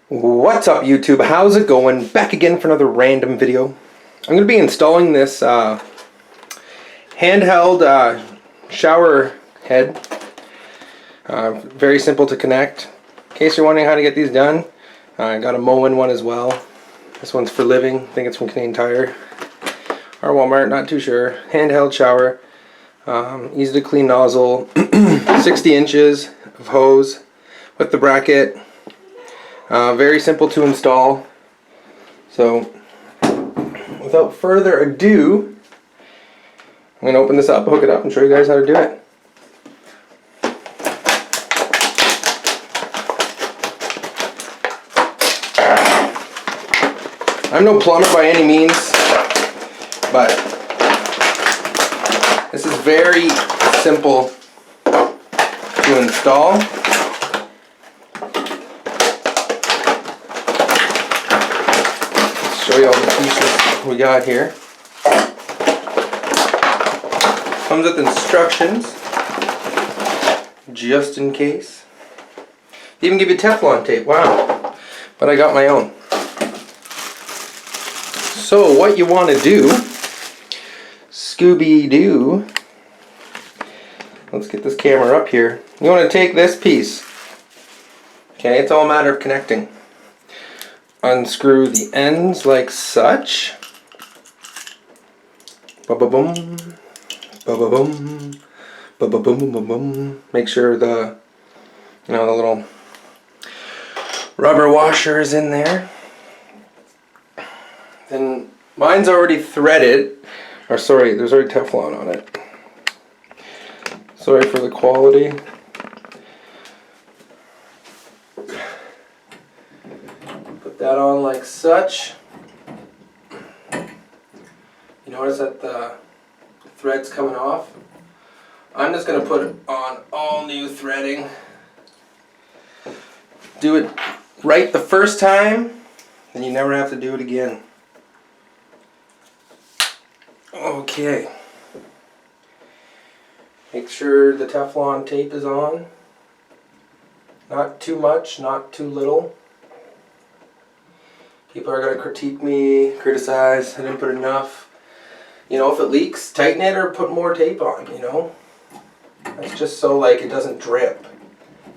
What's up YouTube? How's it going? Back again for another random video. I'm going to be installing this handheld shower head. Very simple to connect. In case you're wondering how to get these done, I got a Moen one as well. This one's for living. I think it's from Canadian Tire or Walmart, not too sure. Handheld shower. Easy to clean nozzle. 60 inches of hose with the bracket. Very simple to install. So without further ado, I'm going to open this up, hook it up, and show you guys how to do it. I'm no plumber by any means, but this is very simple to install. Show you all the pieces we got here. Comes with instructions, just in case. They even give you Teflon tape. Wow! But I got my own. So what you want to do, Scooby-Doo. Let's get this camera up here. You want to take this piece. Okay, it's all a matter of connecting. Unscrew the ends like such. Ba-ba-boom, ba-ba-boom, ba-ba-boom, ba-boom. Make sure the the little rubber washer is in there. Then mine's already threaded, or sorry, there's already Teflon on it. Sorry for the quality. That on like such. You notice that the thread's coming off. I'm just going to put it on all new threading. Do it right the first time, and you never have to do it again. Okay. Make sure the Teflon tape is on. Not too much, not too little. People are going to critique me, criticize, I didn't put enough. You know, if it leaks, tighten it or put more tape on, you know. That's just so like it doesn't drip.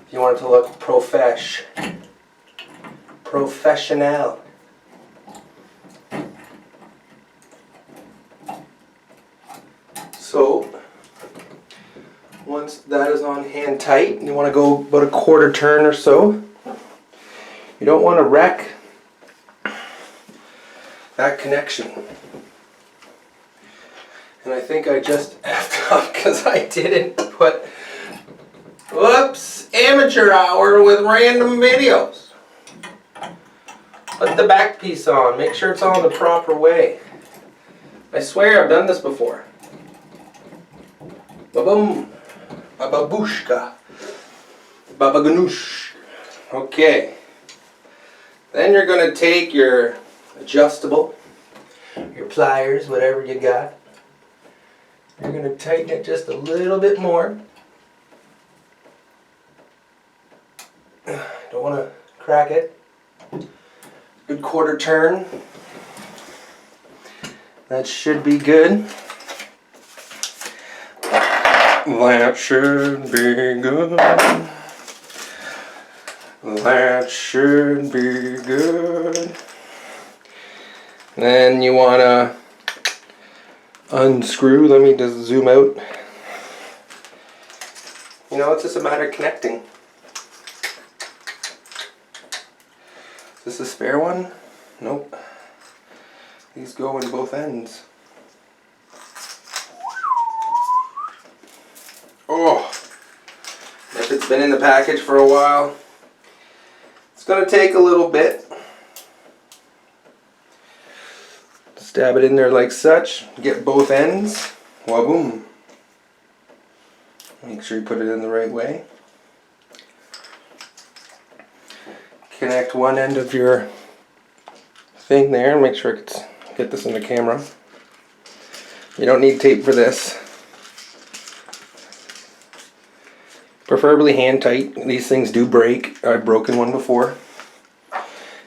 If you want it to look professional. So, once that is on hand tight, you want to go about a quarter turn or so. You don't want to wreck that connection. And I think I just effed up because I didn't put, whoops, amateur hour with random videos. Put the back piece on, make sure it's on the proper way. I swear I've done this before. Ba-boom, ba-babushka, ba-ba-ganoosh. Okay. Then you're going to take your adjustable, your pliers, whatever you got. You're going to tighten it just a little bit more. Don't want to crack it. Good quarter turn. That should be good. That should be good. That should be good. Then you want to unscrew. Let me just zoom out. You know, it's just a matter of connecting. Is this a spare one? Nope. These go in both ends. Oh! If it's been in the package for a while, it's going to take a little bit. Stab it in there like such. Get both ends. Waboom. Make sure you put it in the right way. Connect one end of your thing there. Make sure it's get this in the camera. You don't need tape for this. Preferably hand tight. These things do break. I've broken one before.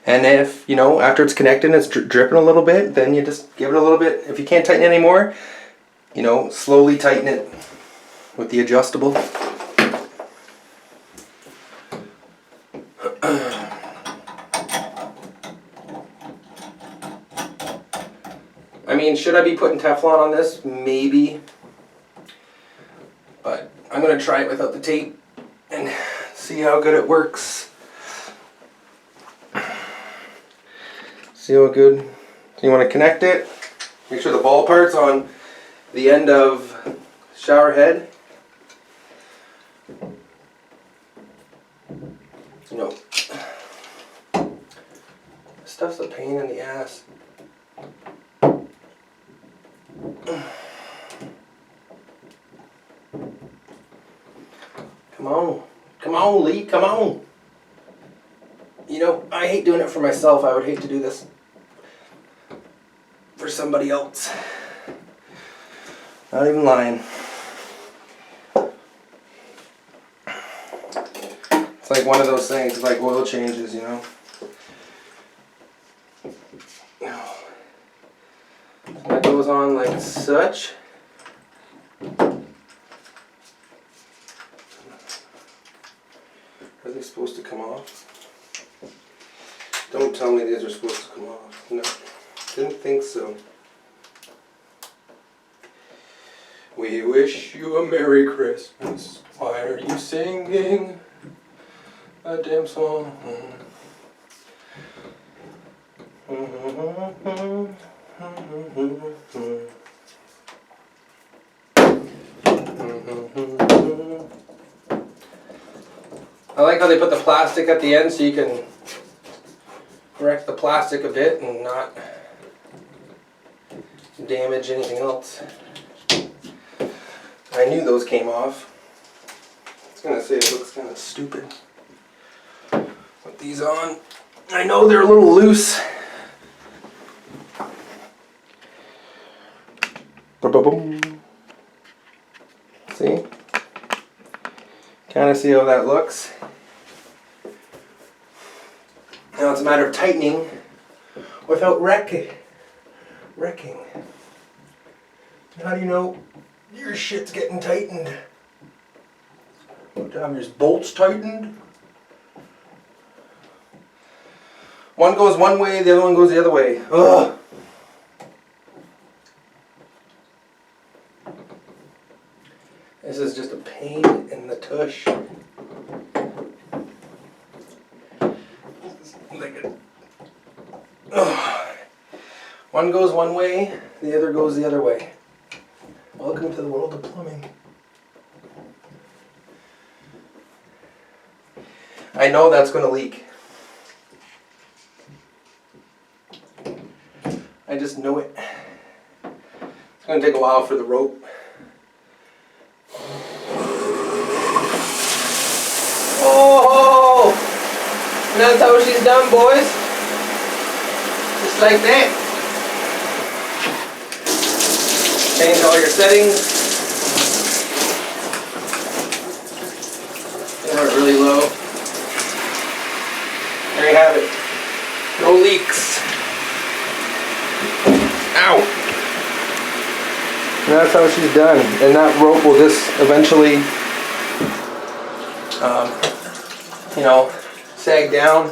And if, you know, after it's connected and it's dripping a little bit, then you just give it a little bit. If you can't tighten it anymore, you know, slowly tighten it with the adjustable. I mean, should I be putting Teflon on this? Maybe. But I'm going to try it without the tape and see how good it works. See how good. So you want to connect it. Make sure the ball part's on the end of shower head. You know, this stuff's a pain in the ass. Come on. Come on, Lee. Come on. You know, I hate doing it for myself. I would hate to do this for somebody else. Not even lying. It's like one of those things, like oil changes, you know. That goes on like such. Are they supposed to come off? Don't tell me these are supposed to come off. No, didn't think so. We wish you a Merry Christmas. Why are you singing a damn song? I like how they put the plastic at the end so you can correct the plastic a bit and not damage anything else. I knew those came off. I was gonna say it looks kind of stupid with these on. I know they're a little loose. Ba-ba-boom. See? Kind of see how that looks. Now it's a matter of tightening without wrecking. How do you know your shit's getting tightened? What time your bolts tightened? One goes one way, the other one goes the other way. Ugh. This is just a pain in the tush. One goes one way, the other goes the other way. Welcome to the world of plumbing. I know that's going to leak. I just know it. It's going to take a while for the rope. Oh! And that's how she's done, boys. Just like that. Change all your settings. Have it really low. There you have it. No leaks. Ow! And that's how she's done. And that rope will just eventually, you know, sag down.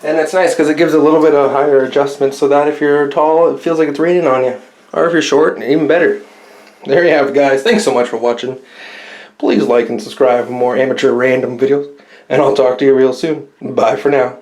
And it's nice because it gives a little bit of higher adjustment so that if you're tall, it feels like it's raining on you. Or if you're short, even better. There you have it, guys. Thanks so much for watching. Please like and subscribe for more amateur random videos. And I'll talk to you real soon. Bye for now.